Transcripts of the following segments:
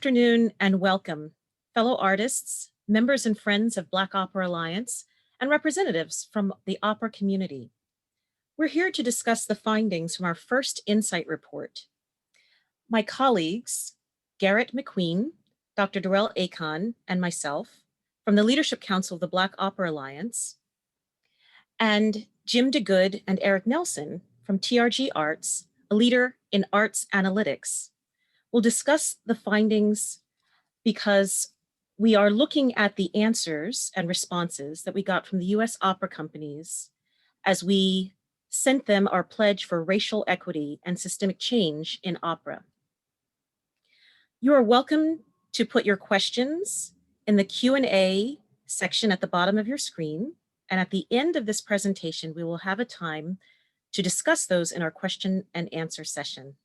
afternoon and welcome, fellow artists, members and friends of Black Opera Alliance, and representatives from the opera community. We're here to discuss the findings from our first Insight Report. My colleagues, Garrett McQueen, Dr. Dorel Akon, and myself, from the Leadership Council of the Black Opera Alliance, and Jim DeGood and Eric Nelson from TRG Arts, a leader in arts analytics. We'll discuss the findings because we are looking at the answers and responses that we got from the US opera companies as we sent them our pledge for racial equity and systemic change in opera. You are welcome to put your questions in the Q&A section at the bottom of your screen. And at the end of this presentation, we will have a time to discuss those in our question and answer session.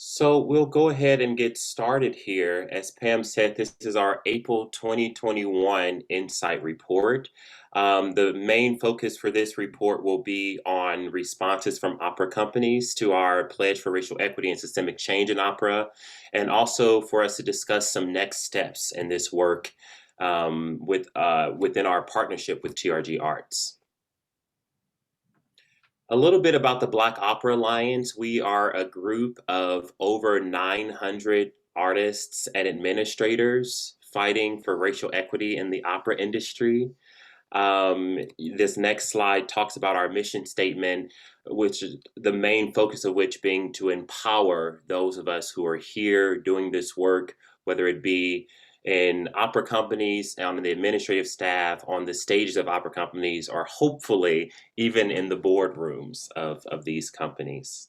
So we'll go ahead and get started here. As Pam said, this is our April 2021 Insight Report. The main focus for this report will be on responses from opera companies to our pledge for racial equity and systemic change in opera, and also for us to discuss some next steps in this work within our partnership with TRG Arts. A little bit about the Black Opera Alliance. We are a group of over 900 artists and administrators fighting for racial equity in the opera industry. This next slide talks about our mission statement, which is the main focus of which being to empower those of us who are here doing this work, whether it be in opera companies, on the administrative staff, on the stages of opera companies, or hopefully even in the boardrooms of these companies.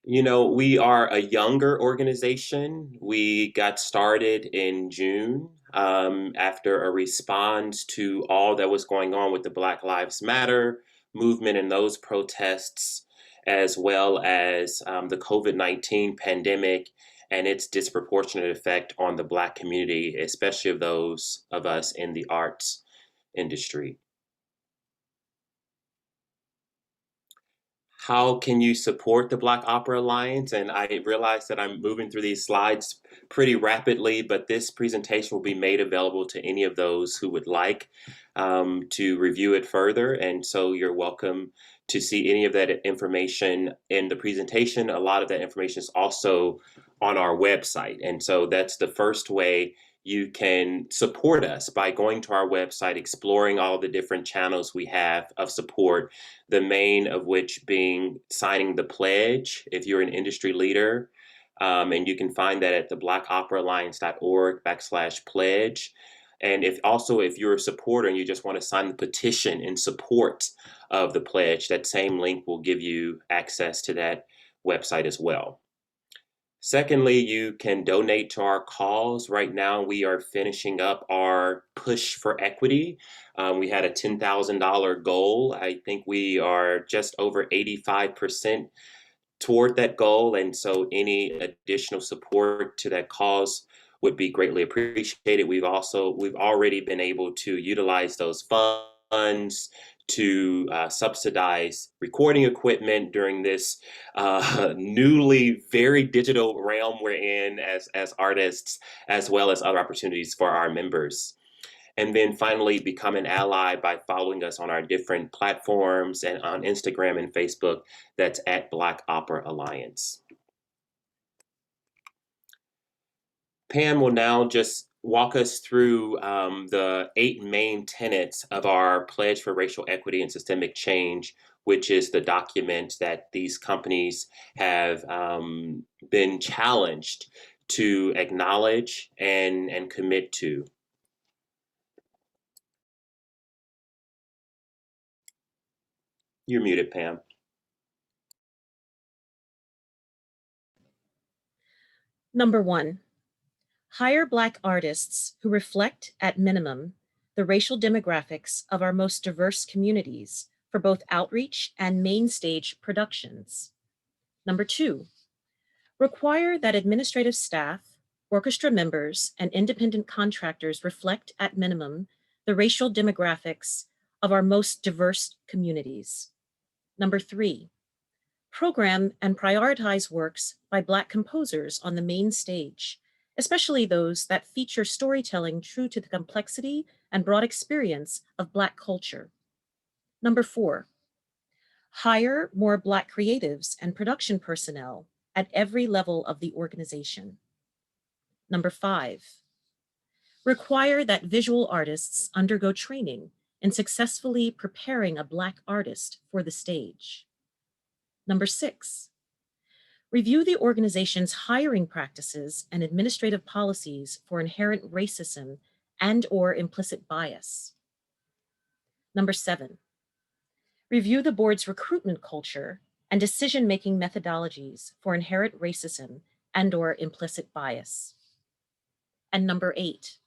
You know, we are a younger organization. We got started in June after a response to all that was going on with the Black Lives Matter movement and those protests, as well as the COVID-19 pandemic and its disproportionate effect on the Black community, especially of those of us in the arts industry. How can you support the Black Opera Alliance? And I realize that I'm moving through these slides pretty rapidly, but this presentation will be made available to any of those who would like to review it further. And so you're welcome to see any of that information in the presentation. A lot of that information is also on our website. And so that's the first way you can support us, by going to our website, exploring all the different channels we have of support, the main of which being signing the pledge if you're an industry leader. And you can find that at the blackoperaalliance.org/pledge. And if you're a supporter and you just want to sign the petition in support of the pledge, that same link will give you access to that website as well. Secondly, you can donate to our cause. Right now, we are finishing up our push for equity. We had a $10,000 goal. I think we are just over 85% toward that goal. And so any additional support to that cause would be greatly appreciated. We've already been able to utilize those funds to subsidize recording equipment during this newly very digital realm we're in as artists, as well as other opportunities for our members. And then finally, become an ally by following us on our different platforms and on Instagram and Facebook. That's at Black Opera Alliance. Pam will now just walk us through the 8 main tenets of our Pledge for Racial Equity and Systemic Change, which is the document that these companies have been challenged to acknowledge and commit to. You're muted, Pam. Number 1. Hire Black artists who reflect, at minimum, the racial demographics of our most diverse communities for both outreach and main stage productions. Number 2, Require that administrative staff, orchestra members, and independent contractors reflect at minimum the racial demographics of our most diverse communities. Number 3, program and prioritize works by Black composers on the main stage, especially those that feature storytelling true to the complexity and broad experience of Black culture. Number 4, hire more Black creatives and production personnel at every level of the organization. Number 5, require that visual artists undergo training in successfully preparing a Black artist for the stage. Number 6, review the organization's hiring practices and administrative policies for inherent racism and/or implicit bias. Number 7, review the board's recruitment culture and decision-making methodologies for inherent racism and/or implicit bias. And number 8,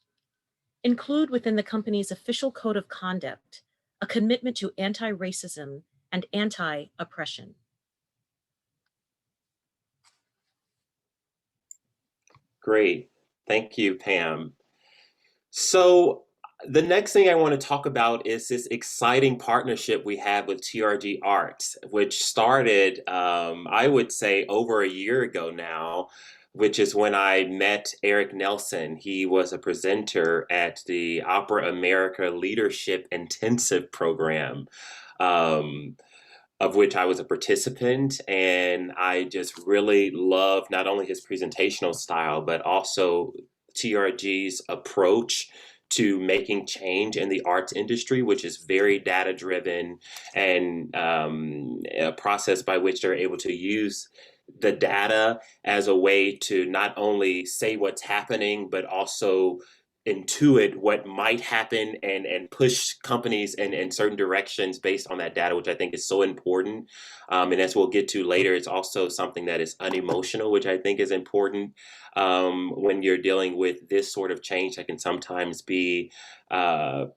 include within the company's official code of conduct a commitment to anti-racism and anti-oppression. Great. Thank you, Pam. So, the next thing I want to talk about is this exciting partnership we have with TRG Arts, which started, I would say, over a year ago now, which is when I met Eric Nelson. He was a presenter at the Opera America Leadership Intensive program. Um, of which I was a participant, and I just really loved not only his presentational style, but also TRG's approach to making change in the arts industry, which is very data driven and a process by which they're able to use the data as a way to not only say what's happening, but also intuit what might happen and push companies in certain directions based on that data, which I think is so important. And as we'll get to later, it's also something that is unemotional, which I think is important when you're dealing with this sort of change that can sometimes be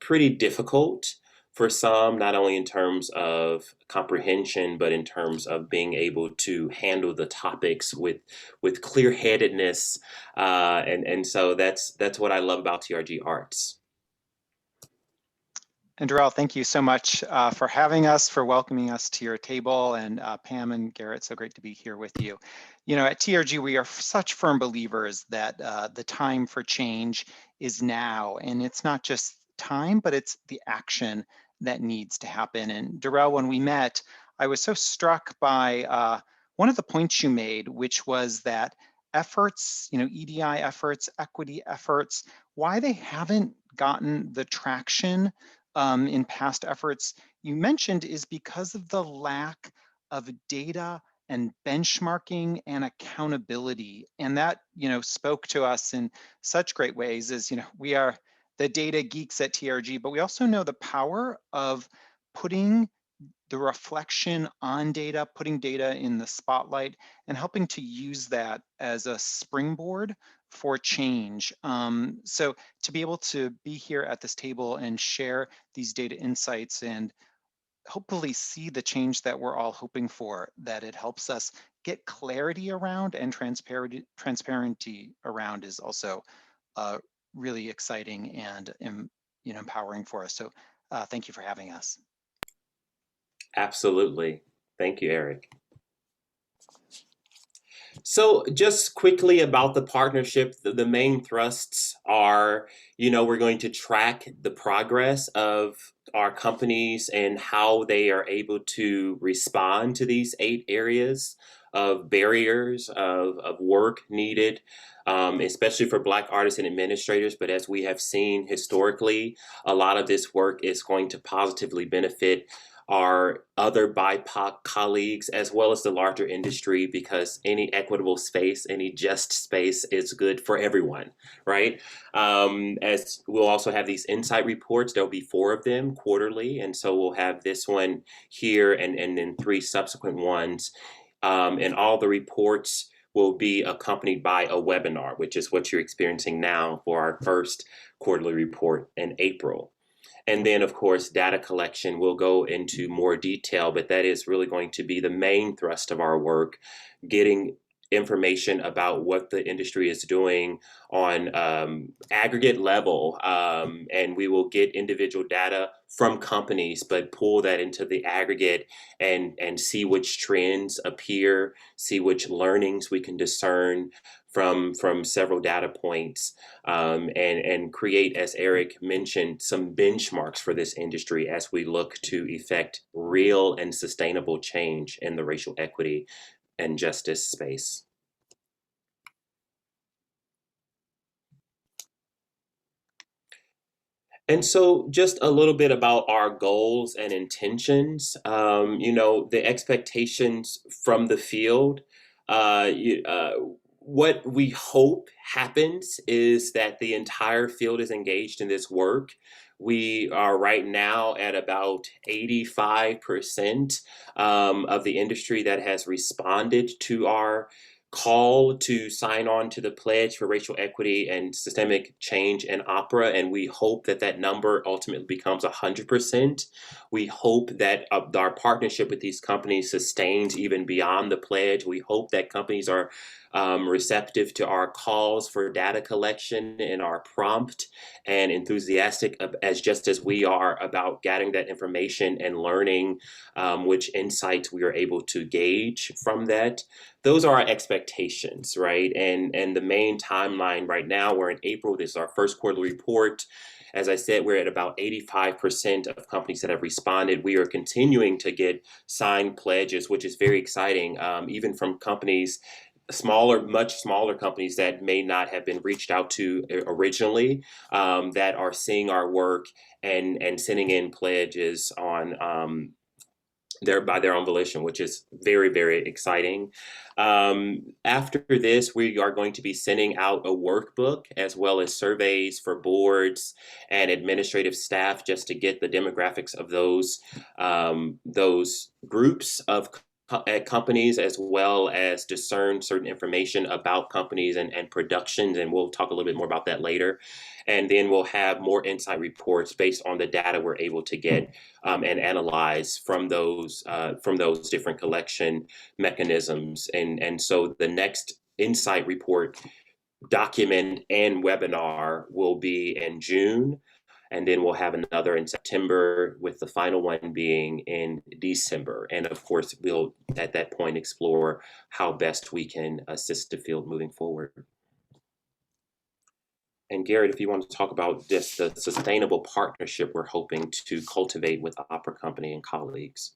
pretty difficult for some, not only in terms of comprehension, but in terms of being able to handle the topics with clear-headedness, and so that's what I love about TRG Arts. And Darrell, thank you so much for having us, for welcoming us to your table, and Pam and Garrett, so great to be here with you. You know, at TRG, we are such firm believers that the time for change is now, and it's not just time, but it's the action that needs to happen. And Darrell, when we met, I was so struck by one of the points you made, which was that efforts, you know, EDI efforts, equity efforts, why they haven't gotten the traction in past efforts you mentioned is because of the lack of data and benchmarking and accountability. And that, you know, spoke to us in such great ways as, you know, we are the data geeks at TRG, but we also know the power of putting the reflection on data, putting data in the spotlight, and helping to use that as a springboard for change. So to be able to be here at this table and share these data insights and hopefully see the change that we're all hoping for, that it helps us get clarity around and transparency around is also really exciting and you know, empowering for us. So thank you for having us. Absolutely. Thank you, Eric. So just quickly about the partnership, the main thrusts are, you know, we're going to track the progress of our companies and how they are able to respond to these 8 areas of barriers of work needed, especially for Black artists and administrators. But as we have seen historically, a lot of this work is going to positively benefit our other BIPOC colleagues, as well as the larger industry, because any equitable space, any just space is good for everyone, right? As we'll also have these insight reports, there'll be 4 of them quarterly, and so we'll have this one here and then 3 subsequent ones. And all the reports will be accompanied by a webinar, which is what you're experiencing now for our first quarterly report in April. And then, of course, data collection will go into more detail, but that is really going to be the main thrust of our work, getting information about what the industry is doing on aggregate level, and we will get individual data from companies, but pull that into the aggregate and see which trends appear, see which learnings we can discern from several data points, and create, as Eric mentioned, some benchmarks for this industry as we look to effect real and sustainable change in the racial equity and justice space. And so, just a little bit about our goals and intentions. The expectations from the field. What we hope happens is that the entire field is engaged in this work. We are right now at about 85% of the industry that has responded to our call to sign on to the Pledge for Racial Equity and Systemic Change in Opera, and we hope that that number ultimately becomes 100%. We hope that our partnership with these companies sustains even beyond the Pledge. We hope that companies are receptive to our calls for data collection and our prompt and enthusiastic as we are about gathering that information and learning which insights we are able to gauge from that. Those are our expectations, right? And the main timeline right now, we're in April. This is our first quarterly report. As I said, we're at about 85% of companies that have responded. We are continuing to get signed pledges, which is very exciting, even from companies, much smaller companies that may not have been reached out to originally, that are seeing our work and sending in pledges on by their own volition, which is very, very exciting. After this, we are going to be sending out a workbook as well as surveys for boards and administrative staff, just to get the demographics of those groups of at companies, as well as discern certain information about companies and productions. And we'll talk a little bit more about that later. And then we'll have more insight reports based on the data we're able to get and analyze from those different collection mechanisms. And so the next insight report document and webinar will be in June. And then we'll have another in September, with the final one being in December. And of course, we'll at that point explore how best we can assist the field moving forward. And Garrett, if you want to talk about just the sustainable partnership we're hoping to cultivate with Opera Company and colleagues.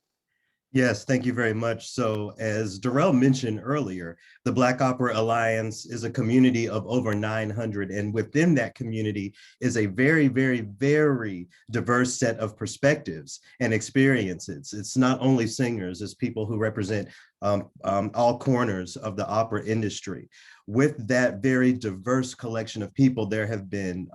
Yes, thank you very much. So as Darrell mentioned earlier, the Black Opera Alliance is a community of over 900. And within that community is a very, very, very diverse set of perspectives and experiences. It's not only singers, it's people who represent all corners of the opera industry. With that very diverse collection of people, there have been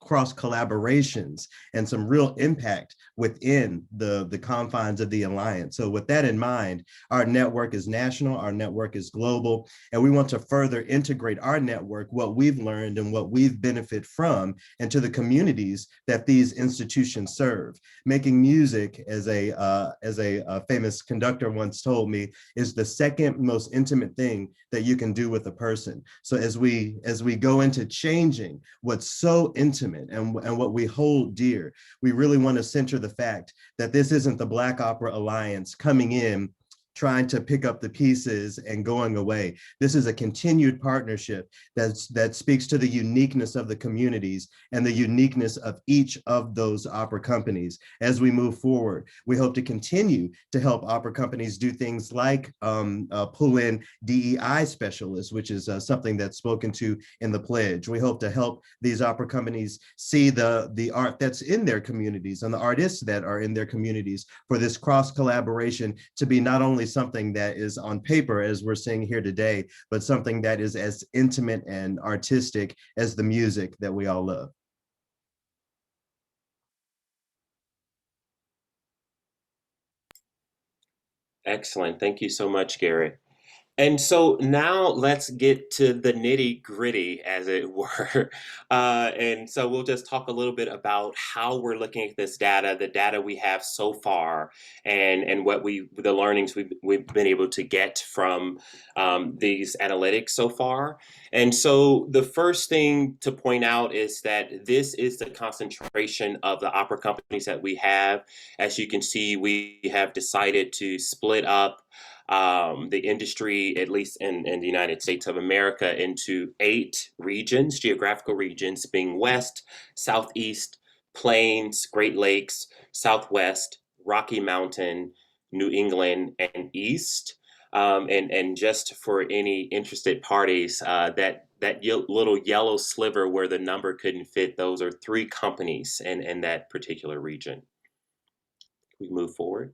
cross collaborations and some real impact within the confines of the Alliance. So with that in mind, our network is national, our network is global, and we want to further integrate our network, what we've learned and what we've benefited from, into the communities that these institutions serve. Making music, as a famous conductor once told me, is the second most intimate thing that you can do with a person. So as we go into changing what's so intimate and what we hold dear, we really want to center the fact that this isn't the Black Opera Alliance coming in, trying to pick up the pieces and going away. This is a continued partnership that speaks to the uniqueness of the communities and the uniqueness of each of those opera companies. As we move forward, we hope to continue to help opera companies do things like pull in DEI specialists, which is something that's spoken to in the pledge. We hope to help these opera companies see the art that's in their communities and the artists that are in their communities, for this cross collaboration to be not only something that is on paper, as we're seeing here today, but something that is as intimate and artistic as the music that we all love. Excellent. Thank you so much, Garrett. And so now let's get to the nitty gritty, as it were. And so we'll just talk a little bit about how we're looking at this data, the data we have so far, and what the learnings we've been able to get from these analytics so far. And so the first thing to point out is that this is the concentration of the opera companies that we have. As you can see, we have decided to split up the industry, at least in the United States of America, into 8 regions, geographical regions, being West, Southeast, Plains, Great Lakes, Southwest, Rocky Mountain, New England, and East. And just for any interested parties, that little yellow sliver where the number couldn't fit, those are 3 companies in that particular region. We move forward.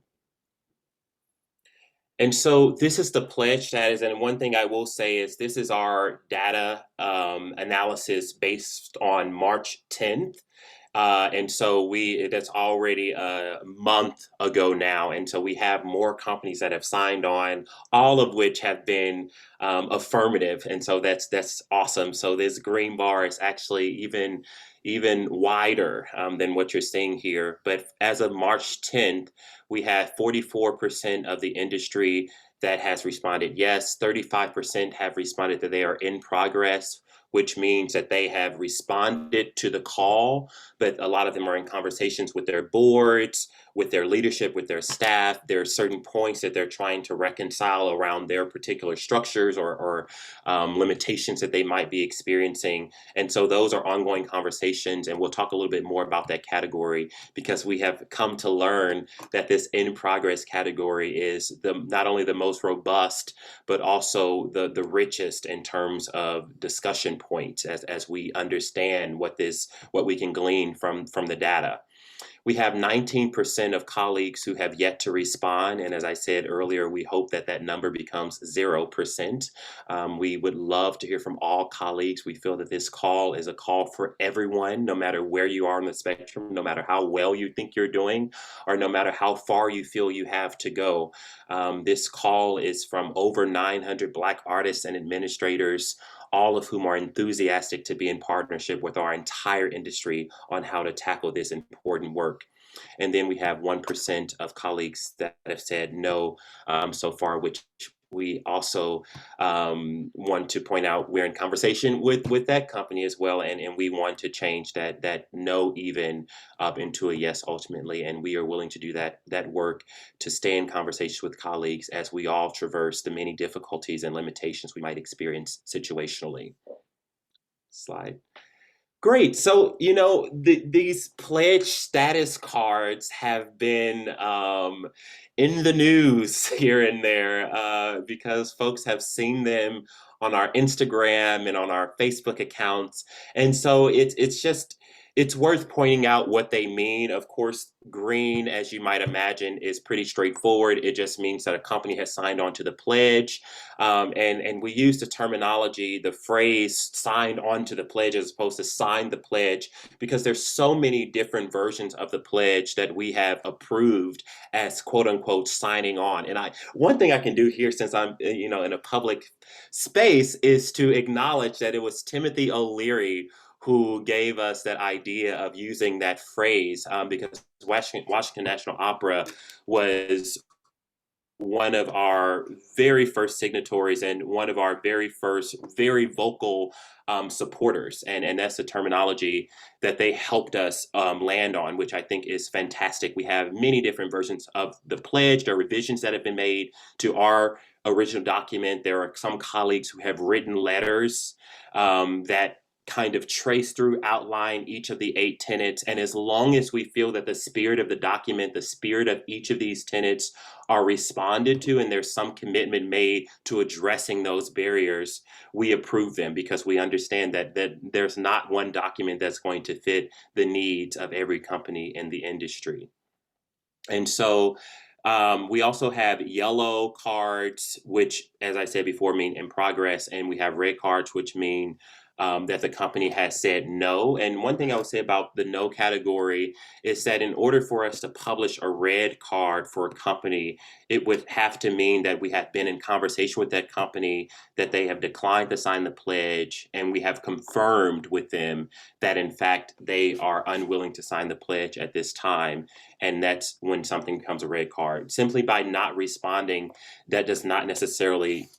And so this is the pledge status. And one thing I will say is this is our data analysis based on March 10th. And so that's already a month ago now. And so we have more companies that have signed on, all of which have been affirmative. And so that's awesome. So this green bar is actually even wider than what you're seeing here. But as of March 10th, we had 44% of the industry that has responded yes, 35% have responded that they are in progress, which means that they have responded to the call, but a lot of them are in conversations with their boards, with their leadership, with their staff. There are certain points that they're trying to reconcile around their particular structures or limitations that they might be experiencing. And so those are ongoing conversations, and we'll talk a little bit more about that category because we have come to learn that this in progress category is not only the most robust, but also the richest in terms of discussion points as we understand what we can glean from the data. We have 19% of colleagues who have yet to respond. And as I said earlier, we hope that that number becomes 0%. We would love to hear from all colleagues. We feel that this call is a call for everyone, no matter where you are on the spectrum, no matter how well you think you're doing, or no matter how far you feel you have to go. This call is from over 900 Black artists and administrators, all of whom are enthusiastic to be in partnership with our entire industry on how to tackle this important work. And then we have 1% of colleagues that have said no so far, which we also want to point out we're in conversation with that company as well, and we want to change that no even up into a yes ultimately, and we are willing to do that work to stay in conversation with colleagues as we all traverse the many difficulties and limitations we might experience situationally. Slide. Great. So, these pledge status cards have been in the news here and there because folks have seen them on our Instagram and on our Facebook accounts. And so it's worth pointing out what they mean. Of course, green, as you might imagine, is pretty straightforward. It just means that a company has signed on to the pledge. And we use the terminology, the phrase signed on to the pledge as opposed to sign the pledge, because there's so many different versions of the pledge that we have approved as quote unquote signing on. And one thing I can do here, since I'm in a public space, is to acknowledge that it was Timothy O'Leary who gave us that idea of using that phrase, because Washington National Opera was one of our very first signatories and one of our very first very vocal supporters, and that's the terminology that they helped us land on, which I think is fantastic. We have many different versions of the pledge. There are revisions that have been made to our original document. There are some colleagues who have written letters that kind of trace through, outline each of the 8 tenets. And as long as we feel that the spirit of the document, the spirit of each of these tenets are responded to, and there's some commitment made to addressing those barriers, we approve them, because we understand that there's not one document that's going to fit the needs of every company in the industry. And so we also have yellow cards, which, as I said before, mean in progress, and we have red cards, which mean that the company has said no. And one thing I would say about the no category is that in order for us to publish a red card for a company, it would have to mean that we have been in conversation with that company, that they have declined to sign the pledge, and we have confirmed with them that in fact they are unwilling to sign the pledge at this time. And that's when something becomes a red card. Simply by not responding, that does not necessarily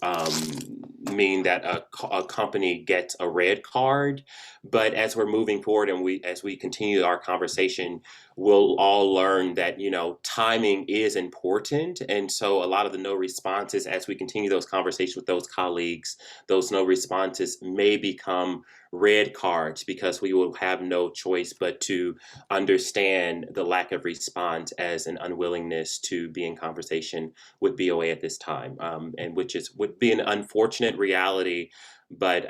mean that a company gets a red card. But as we're moving forward and as we continue our conversation, we'll all learn that, timing is important. And so a lot of the no responses, as we continue those conversations with those colleagues, those no responses may become red cards, because we will have no choice but to understand the lack of response as an unwillingness to be in conversation with BOA at this time, and which would be an unfortunate reality. But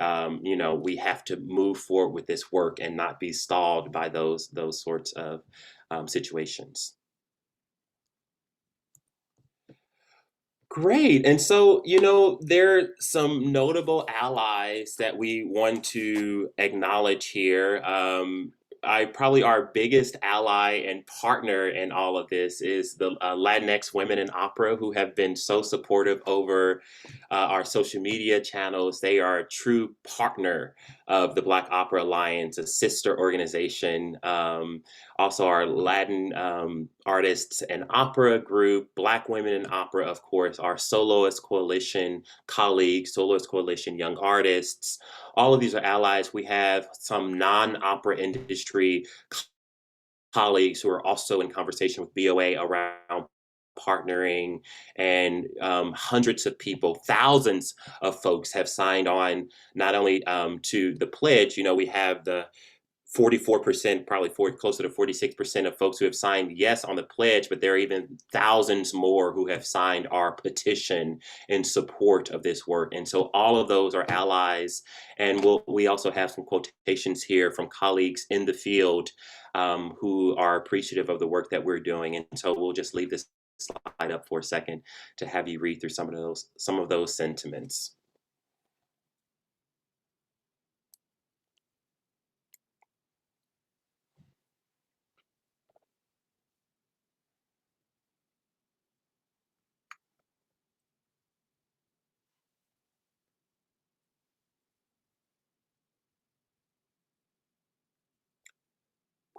we have to move forward with this work and not be stalled by those sorts of situations. Great. And so, there are some notable allies that we want to acknowledge here. Probably our biggest ally and partner in all of this is the Latinx Women in Opera, who have been so supportive over our social media channels. They are a true partner of the Black Opera Alliance, a sister organization. Also, our Latin artists and opera group, Black Women in Opera, of course, our Soloist Coalition colleagues, Soloist Coalition Young Artists. All of these are allies. We have some non-opera industry colleagues who are also in conversation with BOA around partnering, and hundreds of people, thousands of folks have signed on not only to the pledge. We have the 44%, probably closer to 46% of folks who have signed yes on the pledge, but there are even thousands more who have signed our petition in support of this work. And so all of those are allies. And we also have some quotations here from colleagues in the field who are appreciative of the work that we're doing. And so we'll just leave this slide up for a second to have you read through some of those sentiments.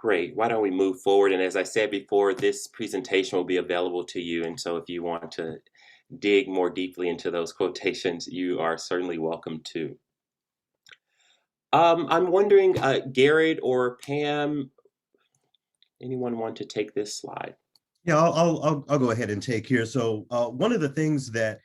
Great. Why don't we move forward? And as I said before, this presentation will be available to you. And so if you want to dig more deeply into those quotations, you are certainly welcome to. I'm wondering, Garrett or Pam, anyone want to take this slide? Yeah, I'll go ahead and take here. So one of the things that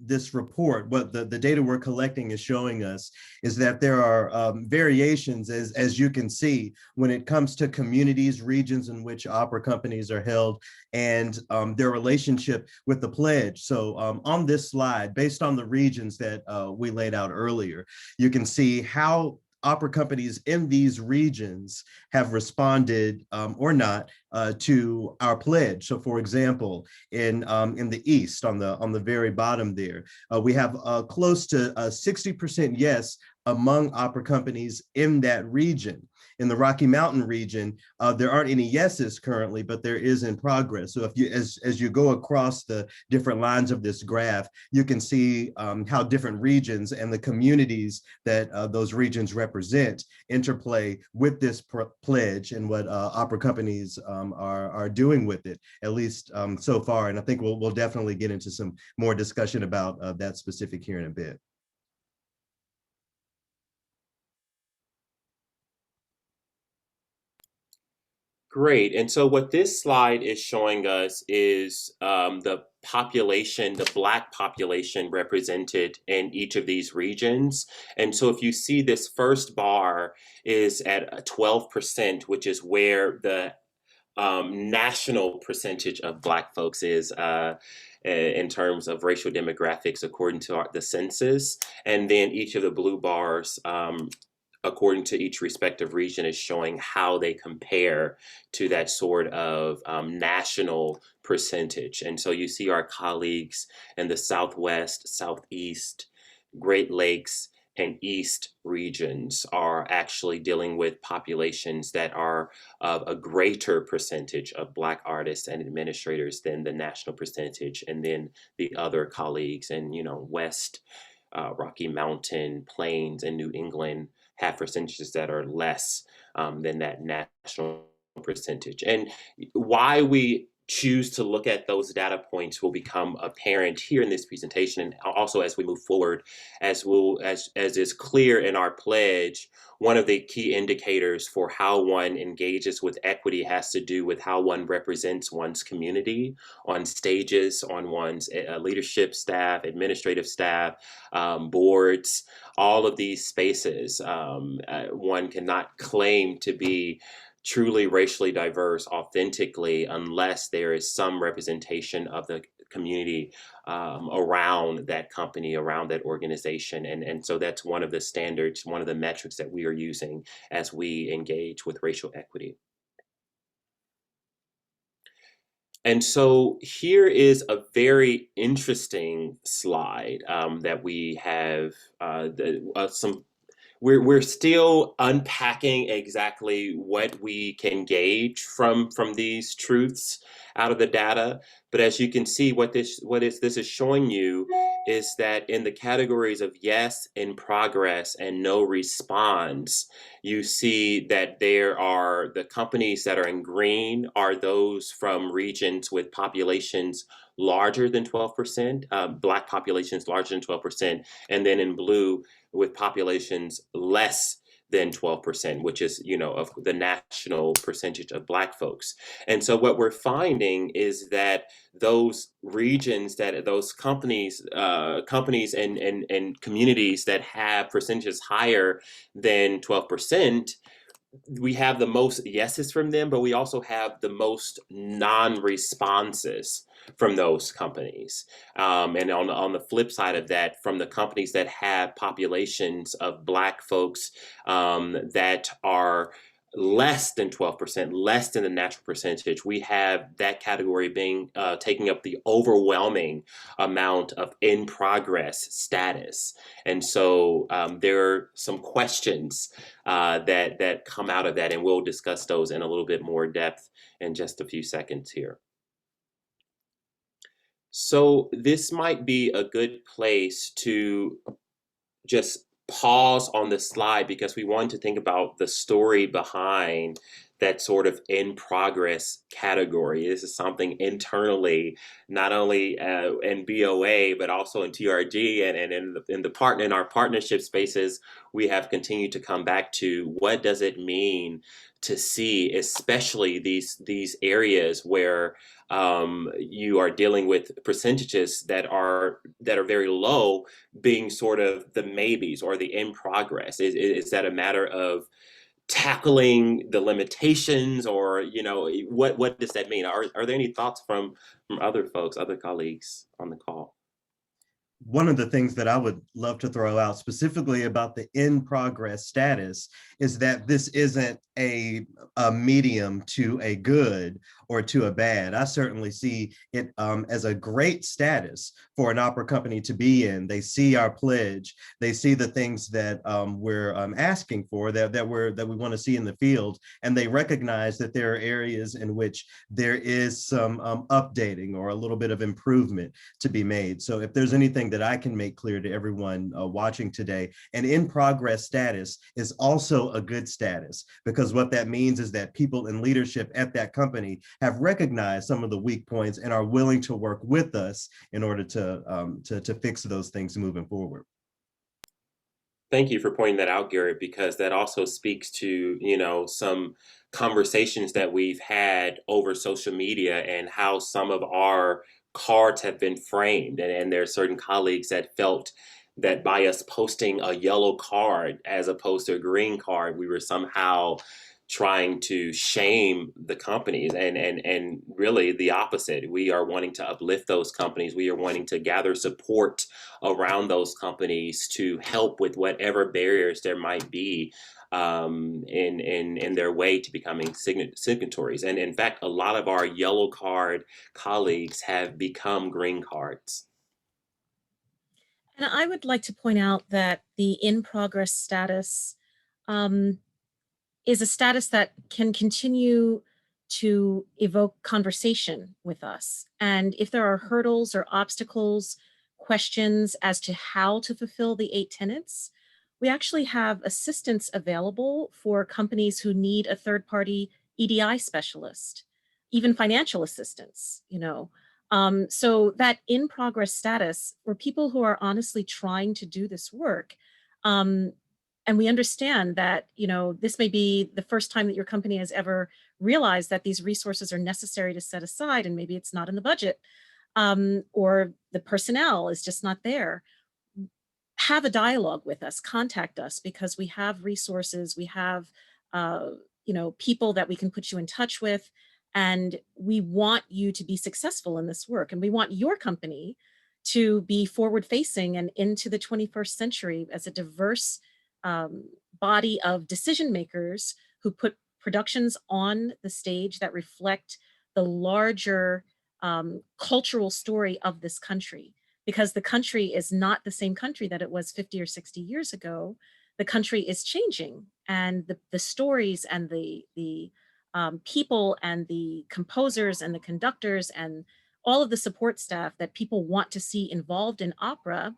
this report, what the data we're collecting is showing us, is that there are variations, as you can see, when it comes to communities, regions in which opera companies are held, and their relationship with the pledge. So on this slide, based on the regions that we laid out earlier, you can see how opera companies in these regions have responded or not to our pledge. So, for example, in the East, on the very bottom there, we have close to 60% yes among opera companies in that region. In the Rocky Mountain region, there aren't any yeses currently, but there is in progress. So if you, as you go across the different lines of this graph, you can see how different regions and the communities that those regions represent interplay with this pledge and what opera companies are doing with it, at least so far. And I think we'll definitely get into some more discussion about that specific here in a bit. Great. And so what this slide is showing us is the population, the Black population represented in each of these regions. And so if you see this first bar is at 12%, which is where the national percentage of Black folks is in terms of racial demographics according to the census. And then each of the blue bars according to each respective region is showing how they compare to that sort of national percentage. And so you see our colleagues in the Southwest, Southeast, Great Lakes, and East regions are actually dealing with populations that are of a greater percentage of Black artists and administrators than the national percentage, and then the other colleagues in, West, Rocky Mountain, Plains, and New England have percentages that are less than that national percentage. And why we choose to look at those data points will become apparent here in this presentation, and also as we move forward, as is clear in our pledge. One of the key indicators for how one engages with equity has to do with how one represents one's community on stages, on one's leadership staff, administrative staff, boards, all of these spaces. One cannot claim to be truly racially diverse authentically unless there is some representation of the community around that company, around that organization. And so that's one of the standards, one of the metrics that we are using as we engage with racial equity. And so here is a very interesting slide that we have some. We're still unpacking exactly what we can gauge from these truths out of the data. But as you can see, this is showing you is that in the categories of yes, in progress, and no response, you see that there are the companies that are in green are those from regions with populations larger than 12%, Black populations larger than 12%, and then in blue with populations less than 12%, which is, of the national percentage of Black folks. And so what we're finding is that those regions, that those companies and communities that have percentages higher than 12%, we have the most yeses from them, but we also have the most non-responses from those companies. And on the flip side of that, from the companies that have populations of Black folks that are less than 12%, less than the natural percentage, we have that category being taking up the overwhelming amount of in progress status. And so there are some questions that come out of that, and we'll discuss those in a little bit more depth in just a few seconds here. So this might be a good place to just pause on the slide, because we want to think about the story behind that sort of in progress category. This is something internally, not only in BOA, but also in TRG and in our partnership spaces, we have continued to come back to what does it mean to see, especially these areas where you are dealing with percentages that are very low, being sort of the maybes or the in progress. Is that a matter of tackling the limitations, or what does that mean? Are there any thoughts from other folks, other colleagues on the call? One of the things that I would love to throw out specifically about the in progress status is that this isn't a medium to a good or to a bad. I certainly see it as a great status for an opera company to be in. They see our pledge, they see the things that we're asking for, that we want to see in the field, and they recognize that there are areas in which there is some updating or a little bit of improvement to be made. So if there's anything that I can make clear to everyone watching today, an in progress status is also a good status, because what that means is that people in leadership at that company have recognized some of the weak points and are willing to work with us in order to fix those things moving forward. Thank you for pointing that out, Garrett, because that also speaks to, some conversations that we've had over social media and how some of our cards have been framed. And there are certain colleagues that felt that by us posting a yellow card as opposed to a green card, we were somehow trying to shame the companies, and really the opposite. We are wanting to uplift those companies. We are wanting to gather support around those companies to help with whatever barriers there might be in their way to becoming signatories. And in fact, a lot of our yellow card colleagues have become green cards. And I would like to point out that the in progress status um, is a status that can continue to evoke conversation with us. And if there are hurdles or obstacles, questions as to how to fulfill the 8 tenets, we actually have assistance available for companies who need a third-party EDI specialist, even financial assistance, you know. So that in progress status for people who are honestly trying to do this work, um, and we understand that, you know, this may be the first time that your company has ever realized that these resources are necessary to set aside, and maybe it's not in the budget, or the personnel is just not there. Have a dialogue with us, contact us, because we have resources, we have, uh, you know, people that we can put you in touch with, and we want you to be successful in this work, and we want your company to be forward facing and into the 21st century as a diverse um, body of decision makers who put productions on the stage that reflect the larger cultural story of this country, because the country is not the same country that it was 50 or 60 years ago. The country is changing, and the stories and the people and the composers and the conductors and all of the support staff that people want to see involved in opera,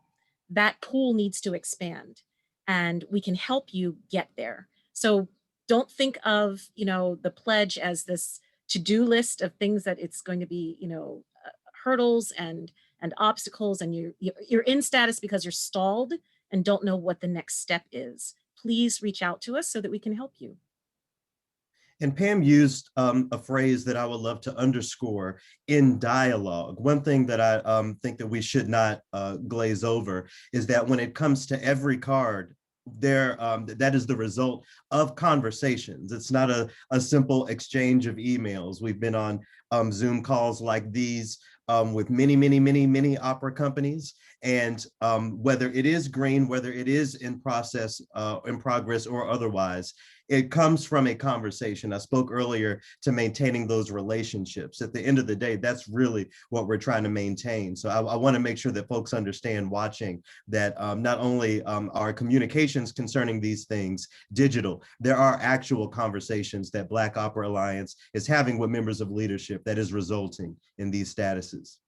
that pool needs to expand, and we can help you get there. So don't think of, you know, the pledge as this to-do list of things that it's going to be, you know, hurdles and obstacles, and you're in status because you're stalled and don't know what the next step is. Please reach out to us so that we can help you. And Pam used a phrase that I would love to underscore: in dialogue. One thing that I think that we should not glaze over is that when it comes to every card, that is the result of conversations. It's not a simple exchange of emails. We've been on Zoom calls like these with many opera companies, and whether it is green, whether it is in process, in progress, or otherwise, it comes from a conversation. I spoke earlier to maintaining those relationships. At the end of the day, that's really what we're trying to maintain. So I want to make sure that folks understand watching that not only are communications concerning these things digital, there are actual conversations that Black Opera Alliance is having with members of leadership that is resulting in these statuses.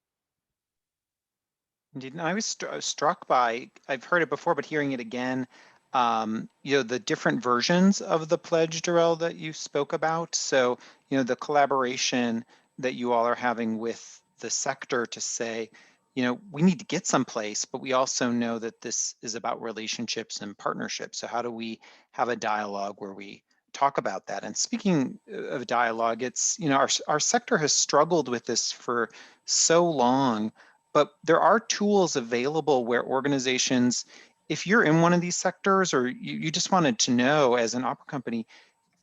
Indeed, and I was struck by, I've heard it before, but hearing it again, you know, the different versions of the pledge, Darrell, that you spoke about. So, you know, the collaboration that you all are having with the sector to say, you know, we need to get someplace, but we also know that this is about relationships and partnerships. So how do we have a dialogue where we talk about that? And speaking of dialogue, it's, you know, our sector has struggled with this for so long, but there are tools available where organizations, if you're in one of these sectors, or you just wanted to know as an opera company,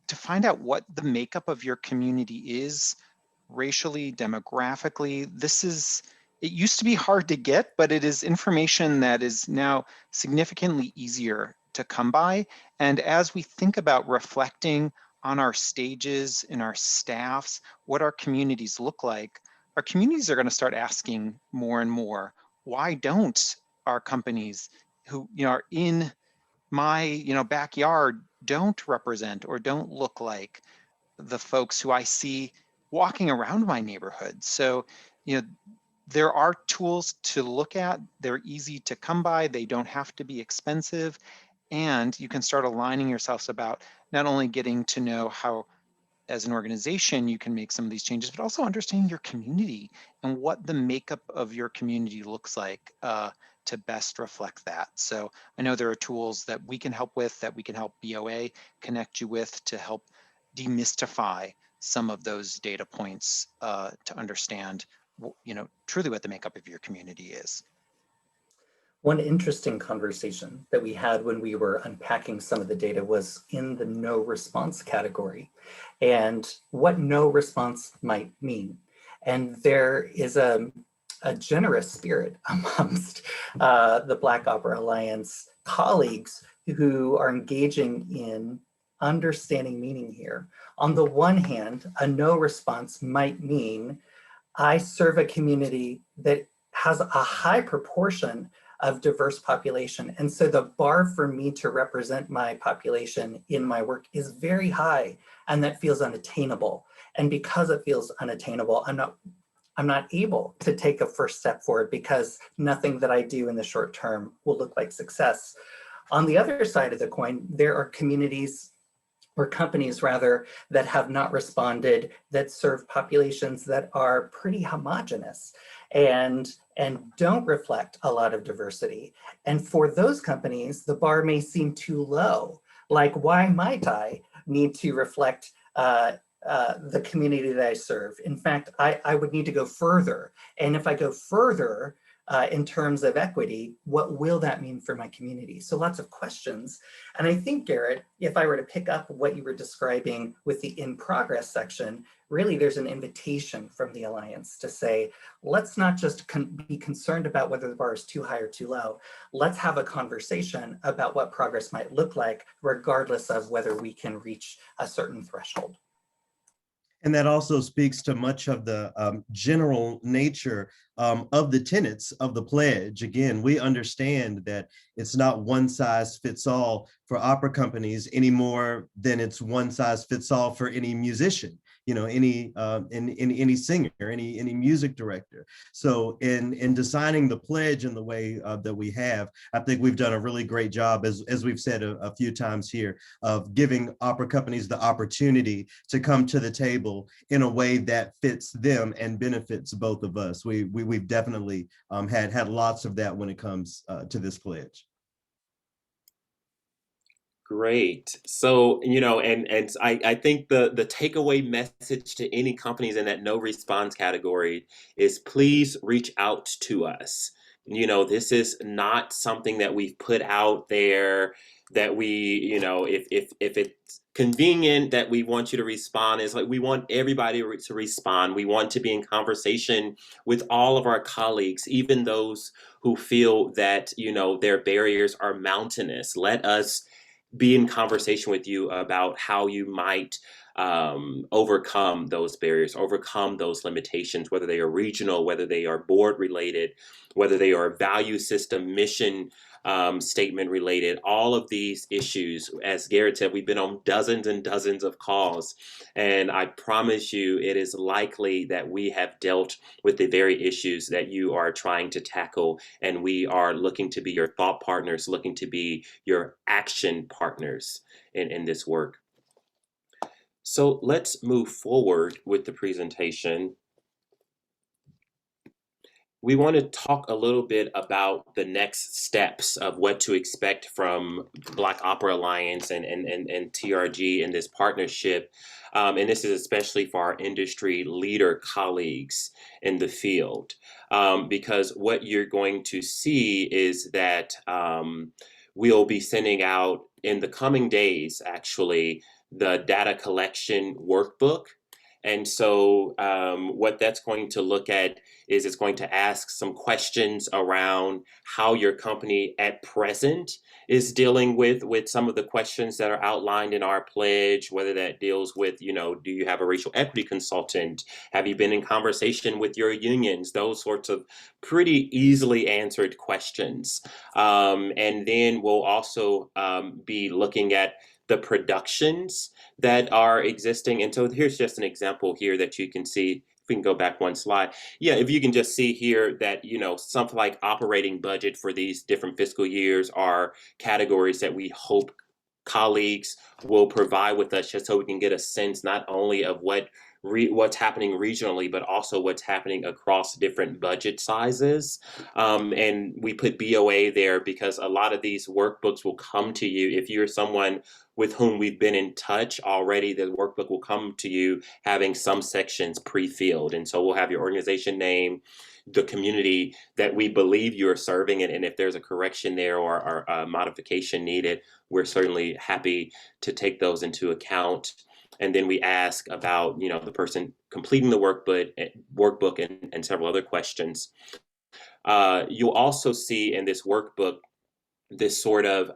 to find out what the makeup of your community is, racially, demographically, it used to be hard to get, but it is information that is now significantly easier to come by. And as we think about reflecting on our stages and our staffs, what our communities look like, our communities are going to start asking more and more, why don't our companies who, you know, are in my, you know, backyard don't represent or don't look like the folks who I see walking around my neighborhood? So, you know, there are tools to look at. They're easy to come by. They don't have to be expensive. And you can start aligning yourselves about not only getting to know how, as an organization, you can make some of these changes, but also understanding your community and what the makeup of your community looks like to best reflect that. So I know there are tools that we can help with, that we can help BOA connect you with to help demystify some of those data points to understand, you know, truly what the makeup of your community is. One interesting conversation that we had when we were unpacking some of the data was in the no response category, and what no response might mean. And there is a generous spirit amongst the Black Opera Alliance colleagues who are engaging in understanding meaning here. On the one hand, a no response might mean I serve a community that has a high proportion of diverse population. And so the bar for me to represent my population in my work is very high, and that feels unattainable. And because it feels unattainable, I'm not able to take a first step forward because nothing that I do in the short term will look like success. On the other side of the coin, there are communities or companies rather that have not responded, that serve populations that are pretty homogenous and don't reflect a lot of diversity. And for those companies, the bar may seem too low. Like, why might I need to reflect the community that I serve? In fact, I would need to go further. And if I go further in terms of equity, what will that mean for my community? So lots of questions. And I think, Garrett, if I were to pick up what you were describing with the in progress section, really there's an invitation from the Alliance to say, let's not just be concerned about whether the bar is too high or too low. Let's have a conversation about what progress might look like, regardless of whether we can reach a certain threshold. And that also speaks to much of the general nature of the tenets of the pledge. Again, we understand that it's not one size fits all for opera companies any more than it's one size fits all for any musician, you know, any singer, any music director. So in designing the pledge in the way that we have, I think we've done a really great job, as we've said a few times here, of giving opera companies the opportunity to come to the table in a way that fits them and benefits both of us. We've definitely had lots of that when it comes to this pledge. Great. So, you know, and I think the takeaway message to any companies in that no response category is please reach out to us. You know, this is not something that we've put out there that we, you know, if it's convenient that we want you to respond. Is like we want everybody to respond. We want to be in conversation with all of our colleagues, even those who feel that, you know, their barriers are mountainous. Let us be in conversation with you about how you might overcome those barriers, overcome those limitations, whether they are regional, whether they are board related, whether they are value system, mission statement related. All of these issues, as Garrett said, we've been on dozens and dozens of calls. And I promise you, it is likely that we have dealt with the very issues that you are trying to tackle. And we are looking to be your thought partners, looking to be your action partners in this work. So let's move forward with the presentation. We want to talk a little bit about the next steps of what to expect from Black Opera Alliance and TRG in this partnership. And this is especially for our industry leader colleagues in the field, because what you're going to see is that we'll be sending out in the coming days, actually, the data collection workbook. And so what that's going to look at is it's going to ask some questions around how your company at present is dealing with some of the questions that are outlined in our pledge, whether that deals with, you know, do you have a racial equity consultant? Have you been in conversation with your unions? Those sorts of pretty easily answered questions. And then we'll also be looking at the productions that are existing. And so here's just an example here that you can see. If we can go back one slide. Yeah, if you can just see here that, you know, something like operating budget for these different fiscal years are categories that we hope colleagues will provide with us, just so we can get a sense not only of what's happening regionally, but also what's happening across different budget sizes. And we put BOA there because a lot of these workbooks will come to you. If you're someone with whom we've been in touch already, the workbook will come to you having some sections pre-filled. And so we'll have your organization name, the community that we believe you're serving, and if there's a correction there or a modification needed, we're certainly happy to take those into account. And then we ask about, you know, the person completing the workbook and several other questions. You'll also see in this workbook this sort of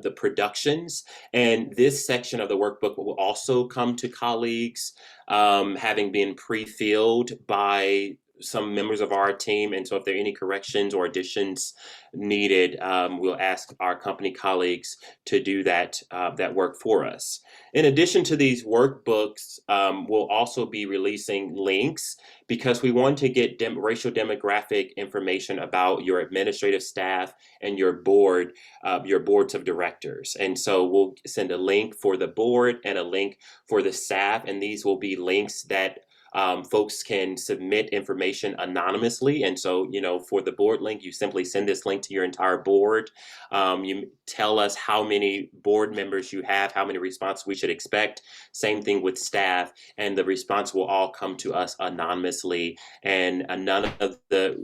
the productions, and this section of the workbook will also come to colleagues having been pre-filled by some members of our team. And so if there are any corrections or additions needed, we'll ask our company colleagues to do that, that work for us. In addition to these workbooks, we'll also be releasing links because we want to get racial demographic information about your administrative staff and your boards of directors. And so we'll send a link for the board and a link for the staff, and these will be links that folks can submit information anonymously. And so, for the board link, you simply send this link to your entire board. You tell us how many board members you have, how many responses we should expect. Same thing with staff, and the response will all come to us anonymously, and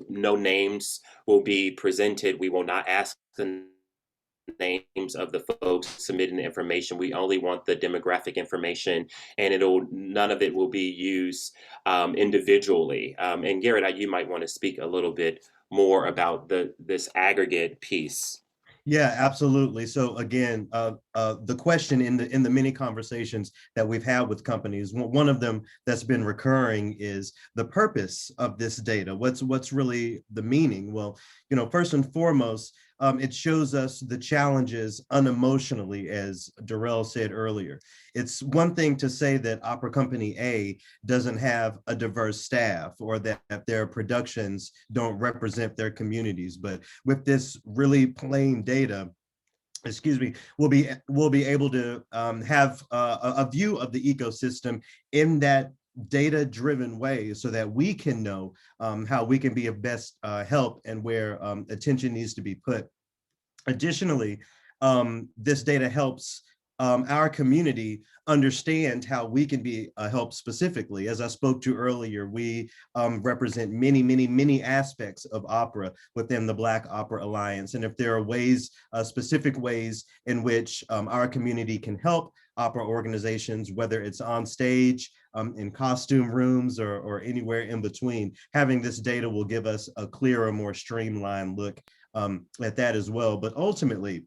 no names will be presented. We will not ask the names of the folks submitting the information. We only want the demographic information, and none of it will be used individually. And Garrett, you might want to speak a little bit more about this aggregate piece. Yeah, absolutely. So again, the question in the many conversations that we've had with companies, one of them that's been recurring is the purpose of this data. What's really the meaning? Well, first and foremost, it shows us the challenges unemotionally, as Darrell said earlier. It's one thing to say that Opera Company A doesn't have a diverse staff or that their productions don't represent their communities, but with this really plain data, we'll be able to have a view of the ecosystem in that data-driven way so that we can know how we can be of best help and where attention needs to be put. Additionally, this data helps our community understand how we can be a help specifically. As I spoke to earlier, we represent many aspects of opera within the Black Opera Alliance. And if there are ways, specific ways in which our community can help opera organizations, whether it's on stage, in costume rooms, or anywhere in between, having this data will give us a clearer, more streamlined look at that as well. But ultimately,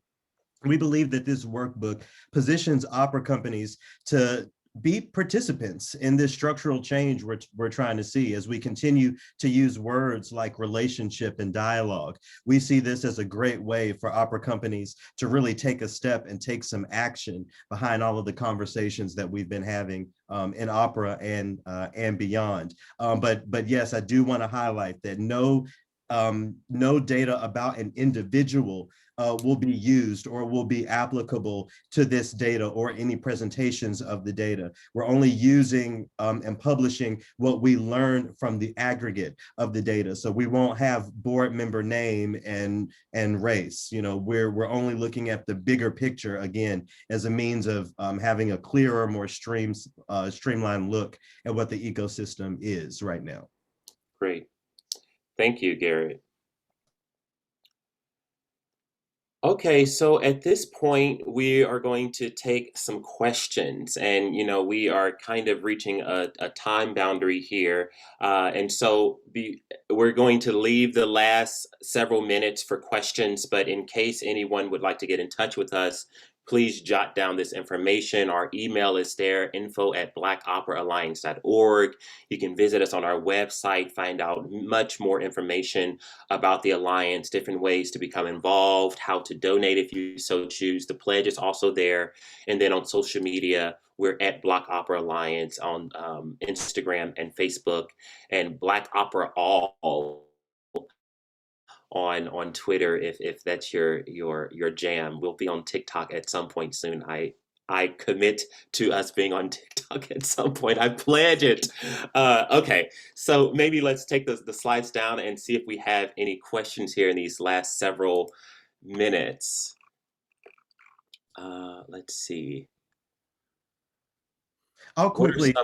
we believe that this workbook positions opera companies to be participants in this structural change we're trying to see as we continue to use words like relationship and dialogue. We see this as a great way for opera companies to really take a step and take some action behind all of the conversations that we've been having in opera and beyond. But yes, I do want to highlight that no data about an individual will be used or will be applicable to this data or any presentations of the data. We're only using and publishing what we learn from the aggregate of the data. So we won't have board member name and race. We're only looking at the bigger picture, again, as a means of having a clearer, more streamlined look at what the ecosystem is right now. Great. Thank you, Garrett. Okay, so at this point, we are going to take some questions, and we are kind of reaching a time boundary here, and so we're going to leave the last several minutes for questions. But in case anyone would like to get in touch with us, please jot down this information. Our email is there, info@blackoperaalliance.org. You can visit us on our website, find out much more information about the Alliance, different ways to become involved, how to donate if you so choose. The pledge is also there. And then on social media, we're at Black Opera Alliance on Instagram and Facebook, and Black Opera All on Twitter if that's your jam. We'll be on TikTok at some point soon. I commit to us being on TikTok at some point. I pledge it. Okay, so maybe let's take the slides down and see if we have any questions here in these last several minutes. Let's see. I'll quickly.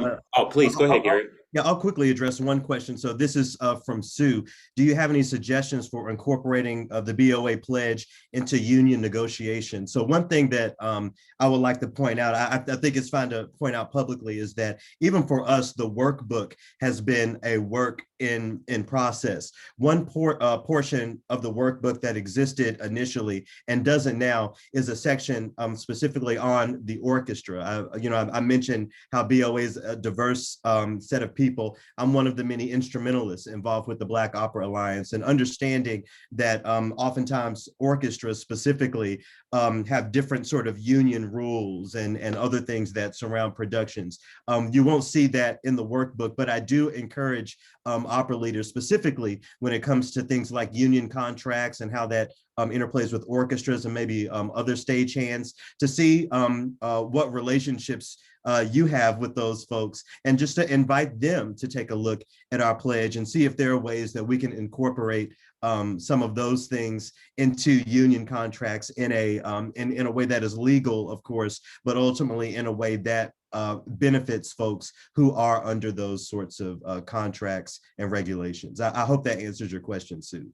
Please go ahead, Gary. Yeah, I'll quickly address one question. So this is from Sue. Do you have any suggestions for incorporating the BOA pledge into union negotiations? So one thing that I would like to point out, I think it's fine to point out publicly, is that even for us, the workbook has been a work in process. One portion of the workbook that existed initially and doesn't now is a section specifically on the orchestra. I mentioned how BOA is a diverse set of people people, I'm one of the many instrumentalists involved with the Black Opera Alliance, and understanding that oftentimes orchestras specifically have different sort of union rules and other things that surround productions. You won't see that in the workbook, but I do encourage opera leaders, specifically when it comes to things like union contracts and how that interplays with orchestras and maybe other stagehands, to see what relationships you have with those folks, and just to invite them to take a look at our pledge and see if there are ways that we can incorporate some of those things into union contracts in a way that is legal, of course, but ultimately in a way that benefits folks who are under those sorts of contracts and regulations. I hope that answers your question, Sue.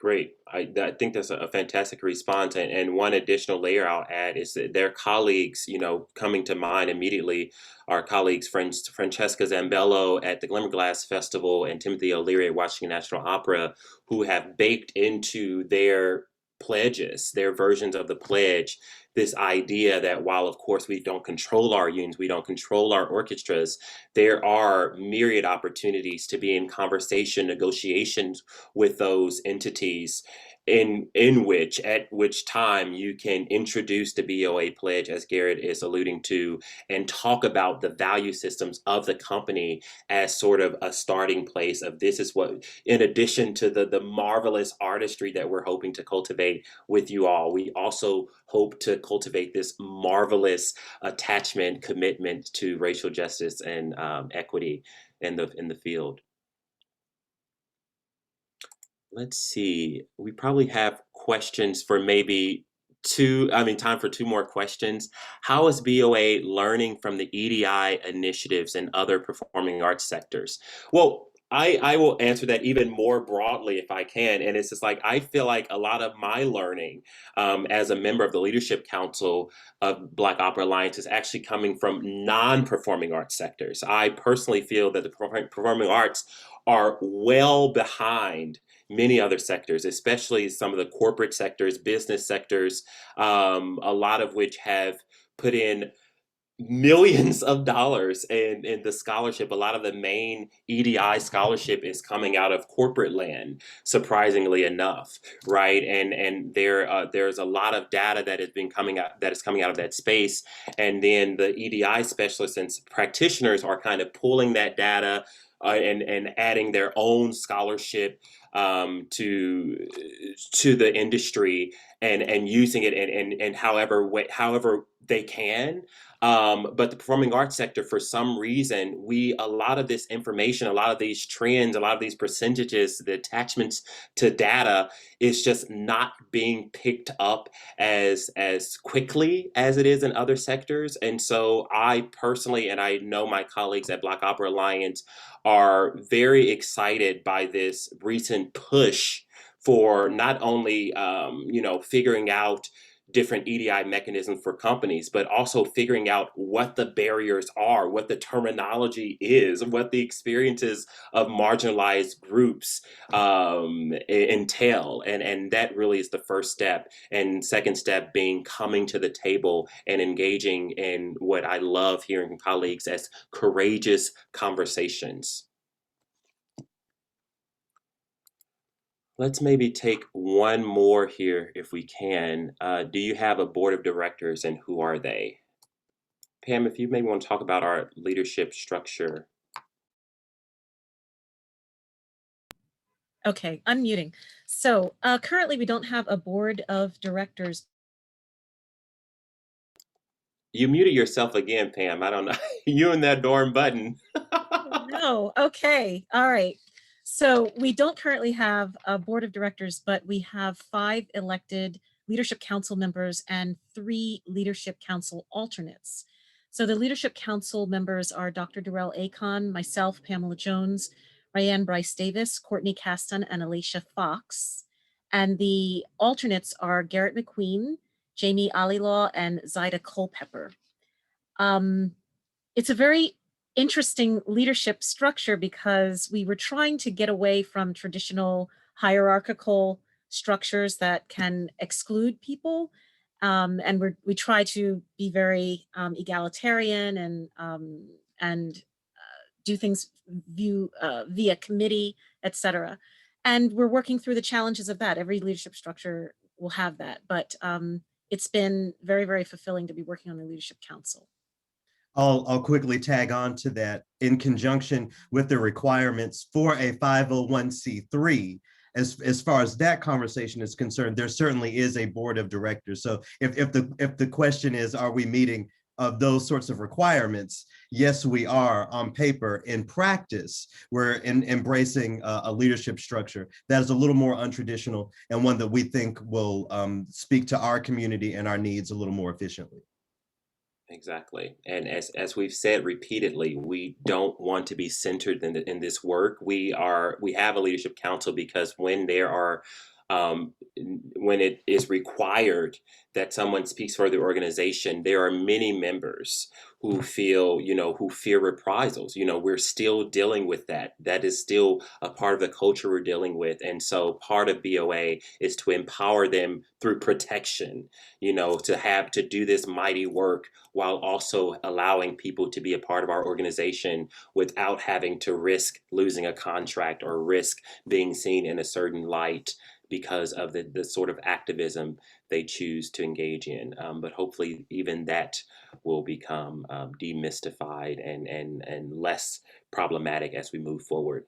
Great. I think that's a fantastic response. And one additional layer I'll add is that their colleagues, coming to mind immediately, our colleagues, Francesca Zambello at the Glimmerglass Festival and Timothy O'Leary at Washington National Opera, who have baked into their pledges, their versions of the pledge, this idea that while, of course, we don't control our unions, we don't control our orchestras, there are myriad opportunities to be in conversation, negotiations with those entities at which time you can introduce the BOA pledge, as Garrett is alluding to, and talk about the value systems of the company as sort of a starting place of this is what, in addition to the marvelous artistry that we're hoping to cultivate with you all, we also hope to cultivate this marvelous attachment, commitment to racial justice and equity in the field. Let's see. We probably have questions for maybe time for two more questions. How is BOA learning from the EDI initiatives in other performing arts sectors? Well, I will answer that even more broadly if I can. And it's just like, I feel like a lot of my learning as a member of the Leadership Council of Black Opera Alliance is actually coming from non-performing arts sectors. I personally feel that the performing arts are well behind many other sectors, especially some of the corporate sectors, business sectors, a lot of which have put in millions of dollars in the scholarship. A lot of the main EDI scholarship is coming out of corporate land, surprisingly enough, right? And there's a lot of data that is coming out of that space, and then the EDI specialists and practitioners are kind of pulling that data and adding their own scholarship to the industry and using it and however they can. But the performing arts sector, for some reason, a lot of this information, a lot of these trends, a lot of these percentages, the attachments to data is just not being picked up as quickly as it is in other sectors. And so I personally, and I know my colleagues at Black Opera Alliance, are very excited by this recent push for not only figuring out different EDI mechanisms for companies, but also figuring out what the barriers are, what the terminology is, what the experiences of marginalized groups entail. And that really is the first step. And second step being coming to the table and engaging in what I love hearing from colleagues as courageous conversations. Let's maybe take one more here if we can. Do you have a board of directors, and who are they? Pam, if you maybe want to talk about our leadership structure. Okay, unmuting. So currently we don't have a board of directors. You muted yourself again, Pam. I don't know. You and that darn button. No, okay, all right. So we don't currently have a board of directors, but we have 5 elected leadership council members and 3 leadership council alternates. So the leadership council members are Dr. Darrell Akon, myself, Pamela Jones, Ryanne Bryce Davis, Courtney Caston, and Alicia Fox. And the alternates are Garrett McQueen, Jamie Alilaw, and Zaida Culpepper. It's a very interesting leadership structure because we were trying to get away from traditional hierarchical structures that can exclude people. And we try to be very egalitarian and do things via committee, etc. And we're working through the challenges of that. Every leadership structure will have that, but it's been very, very fulfilling to be working on the Leadership Council. I'll quickly tag on to that. In conjunction with the requirements for a 501c3, as far as that conversation is concerned, there certainly is a board of directors. So if the question is, are we meeting of those sorts of requirements? Yes, we are on paper. In practice, we're embracing a leadership structure that is a little more untraditional and one that we think will speak to our community and our needs a little more efficiently. Exactly. And as we've said repeatedly, we don't want to be centered in this work. We have a leadership council because when it is required that someone speaks for the organization, there are many members who who fear reprisals. We're still dealing with that. That is still a part of the culture we're dealing with. And so part of BOA is to empower them through protection, to do this mighty work while also allowing people to be a part of our organization without having to risk losing a contract or risk being seen in a certain light because of the sort of activism they choose to engage in. But hopefully even that will become demystified and less problematic as we move forward.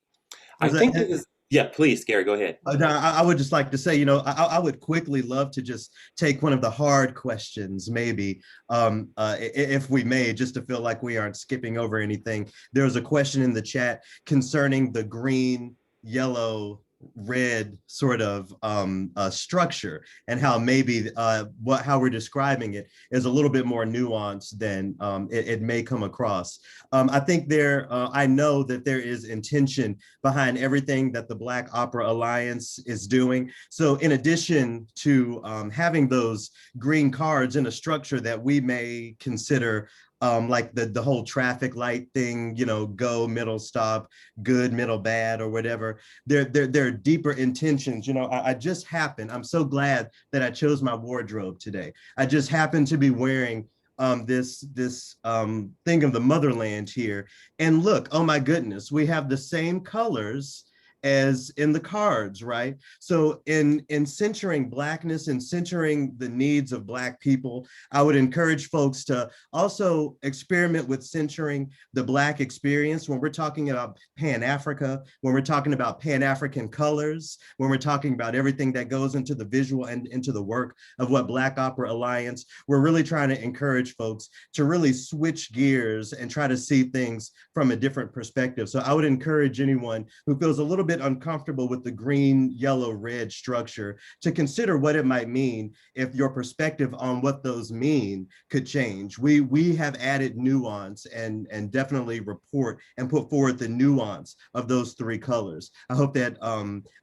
I think this is, yeah, please, Gary, go ahead. I would just like to say, I would quickly love to just take one of the hard questions, maybe, if we may, just to feel like we aren't skipping over anything. There was a question in the chat concerning the green, yellow, red sort of structure, and how maybe how we're describing it is a little bit more nuanced than it may come across. I think I know that there is intention behind everything that the Black Opera Alliance is doing. So in addition to having those green cards in a structure that we may consider like the whole traffic light thing, go, middle, stop, good, middle, bad, or whatever. There are deeper intentions. I'm so glad that I chose my wardrobe today. I just happen to be wearing this thing of the motherland here. And look, oh my goodness, we have the same colors as in the cards, right? So in centering Blackness and centering the needs of Black people, I would encourage folks to also experiment with centering the Black experience when we're talking about Pan-Africa, when we're talking about Pan-African colors, when we're talking about everything that goes into the visual and into the work of what Black Opera Alliance. We're really trying to encourage folks to really switch gears and try to see things from a different perspective. So I would encourage anyone who feels a little bit uncomfortable with the green, yellow, red structure to consider what it might mean if your perspective on what those mean could change. We have added nuance and definitely report and put forward the nuance of those three colors. I hope that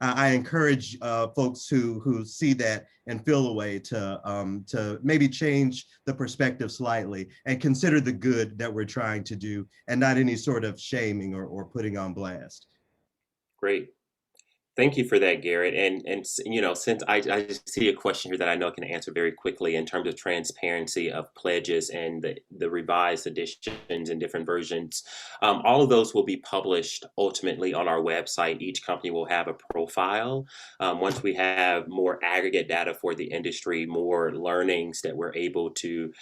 I encourage folks who see that and feel a way to maybe change the perspective slightly and consider the good that we're trying to do and not any sort of shaming or putting on blast. Great. Thank you for that, Garrett. And since I just see a question here that I know I can answer very quickly in terms of transparency of pledges and the revised editions and different versions, all of those will be published ultimately on our website. Each company will have a profile. Once we have more aggregate data for the industry, more learnings that we're able to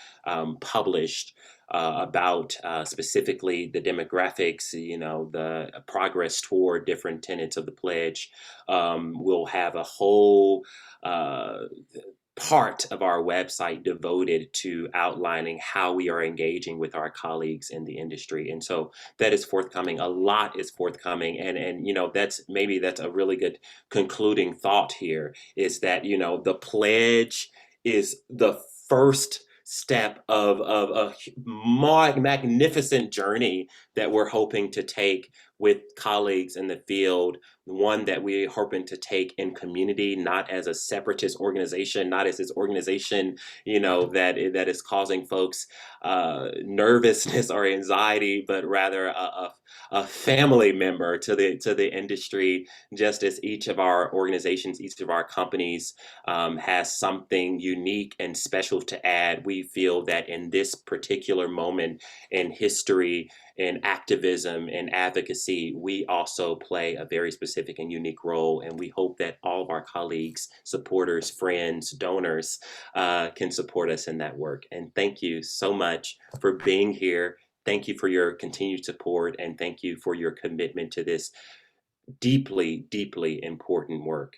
publish about specifically the demographics, the progress toward different tenets of the pledge. We'll have a whole part of our website devoted to outlining how we are engaging with our colleagues in the industry. And so that is forthcoming. A lot is forthcoming. And that's a really good concluding thought here, is that, the pledge is the first step of a magnificent journey that we're hoping to take with colleagues in the field, one that we're hoping to take in community, not as a separatist organization, not as this organization, that is causing folks nervousness or anxiety, but rather a family member to the industry, just as each of our organizations, each of our companies has something unique and special to add. We feel that in this particular moment in history in activism and advocacy, we also play a very specific and unique role. And we hope that all of our colleagues, supporters, friends, donors can support us in that work. And thank you so much for being here. Thank you for your continued support, and thank you for your commitment to this deeply, deeply important work.